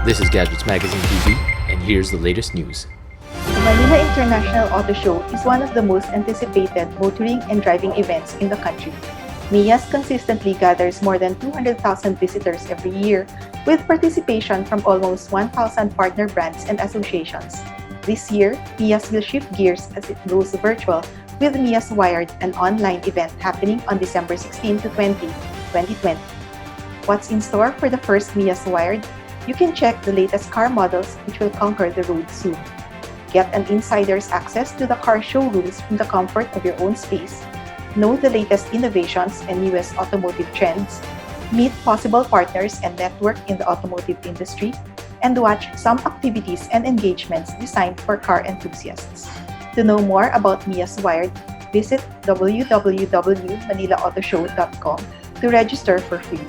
This is Gadgets Magazine TV, and here's the latest news. The Manila International Auto Show is one of the most anticipated motoring and driving events in the country. MIAS consistently gathers more than 200,000 visitors every year, with participation from almost 1,000 partner brands and associations. This year, MIAS will shift gears as it goes virtual with MIAS Wired, an online event happening on December 16 to 20, 2020. What's in store for the first MIAS Wired? You can check the latest car models which will conquer the road soon. Get an insider's access to the car showrooms from the comfort of your own space. Know the latest innovations and newest automotive trends. Meet possible partners and network in the automotive industry. And watch some activities and engagements designed for car enthusiasts. To know more about MIAS Wired, visit www.manilaAutoshow.com to register for free.